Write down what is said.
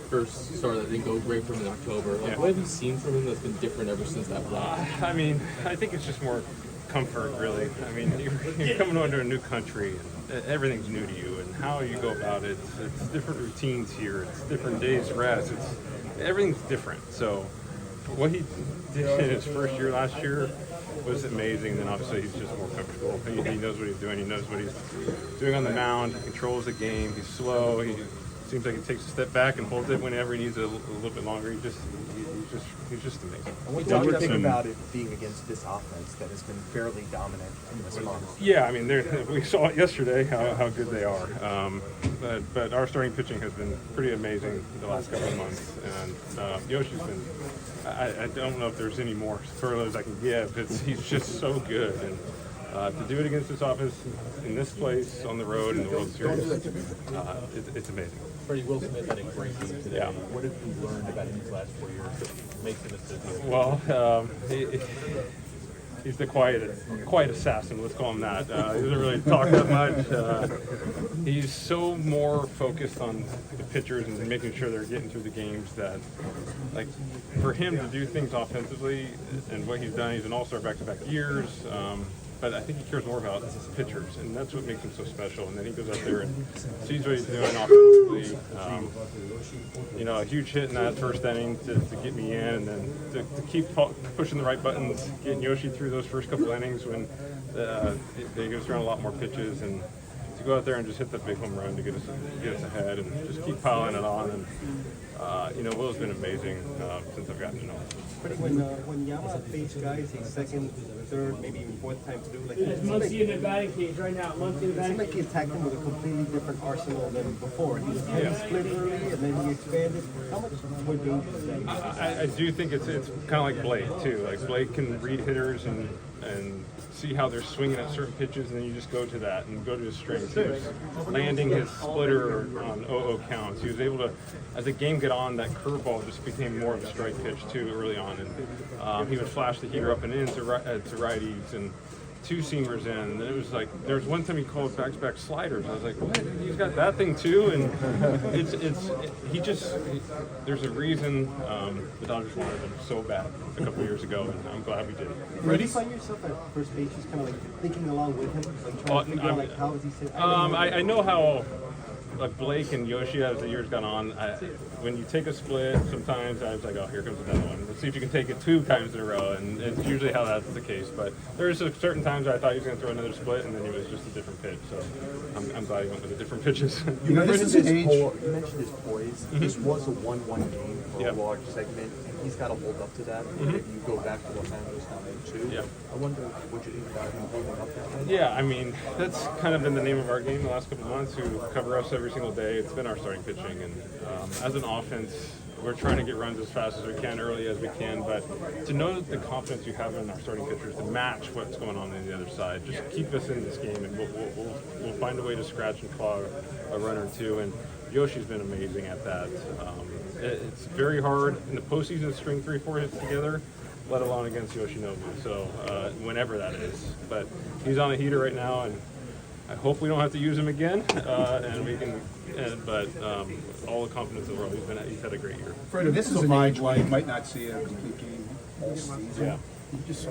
first start that didn't go great for him in October. Like, what have you seen from him that's been different ever since that block? I mean, I think it's just more comfort, really. I mean, you're coming onto a new country, and everything's new to you, and how you go about it. It's different routines here. It's different days rest. Everything's different. So what he did in his first year last year was amazing. And then obviously he's just more comfortable. He knows what he's doing. He knows what he's doing on the mound. He controls the game. He's slow. He seems like he takes a step back and holds it whenever he needs it a little bit longer. He's just amazing. What do you think about it being against this offense that has been fairly dominant in this month? Yeah, I mean, we saw it yesterday how good they are. But our starting pitching has been pretty amazing the last couple of months, and Yoshi's been. I don't know if there's any more superlatives I can give. He's just so good, and to do it against this offense in this place on the road in the World Series, it's amazing. Freddie, Will Smith had a great game today. Yeah. What have you learned about him these last 4 years that makes him as busy as Well, he's the quiet assassin. Let's call him that. He doesn't really talk that much. He's so more focused on the pitchers and making sure they're getting through the games that, like, for him to do things offensively and what he's done, he's an all-star back-to-back years. But I think he cares more about his pitchers, and that's what makes him so special. And then he goes out there and sees what he's doing offensively. A huge hit in that first inning to get me in, and then to keep pushing the right buttons, getting Yoshi through those first couple innings when he goes around a lot more pitches, and to go out there and just hit that big home run to get us ahead, and just keep piling it on. And Will's been amazing since I've gotten to know him. When Yama faced guys, he's second, third, maybe even fourth time through. Like, Muncie in the batting cage right now. Muncie in the it batting seemed like cage. he attacked him with a completely different arsenal than before. He split early and then he expanded. How much more dangerous is that? I do think it's kind of like Blake too. Like Blake can read hitters and see how they're swinging at certain pitches, and then you just go to that and go to his strengths. He was landing his splitter on 0-0 counts. He was able to, as the game got on, that curveball just became more of a strike pitch too early on, and he would flash the heater up and in to righties and two seamers in, and then it was like there was one time he called back-to-back sliders. I was like, what? He's got that thing too, and there's a reason the Dodgers wanted him so bad a couple years ago, and I'm glad we did. Did you find yourself at first base just kind of like thinking along with him, like trying to figure out like how is he sitting? I know how. Like Blake and Yoshi, as the years gone on, when you take a split, sometimes I was like, oh, here comes another one. Let's see if you can take it 2 times in a row, and it's usually how that's the case. But there's certain times I thought he was going to throw another split, and then he was just a different pitch. So I'm glad he went with the different pitches. You mentioned his poise. This was a 1-1 game for a large segment, and he's got to hold up to that. If you go back to Los Angeles now in 2, I wonder what you think about him holding up that. Yeah, I mean, that's kind of been the name of our game the last couple of months, who cover us every single day. It's been our starting pitching, and as an offense, we're trying to get runs as fast as we can, early as we can, but to know that the confidence you have in our starting pitchers to match what's going on the other side, just keep us in this game, and we'll find a way to scratch and claw a run or two, and Yoshi's been amazing at that. It's very hard in the postseason to string 3-4 hits together, let alone against Yoshinobu, so whenever that is. But he's on a heater right now, and I hope we don't have to use him again, and we can. But all the confidence in the world, he's had a great year. Freddie, this is an age why you might not see a complete game this season. Yeah. You just saw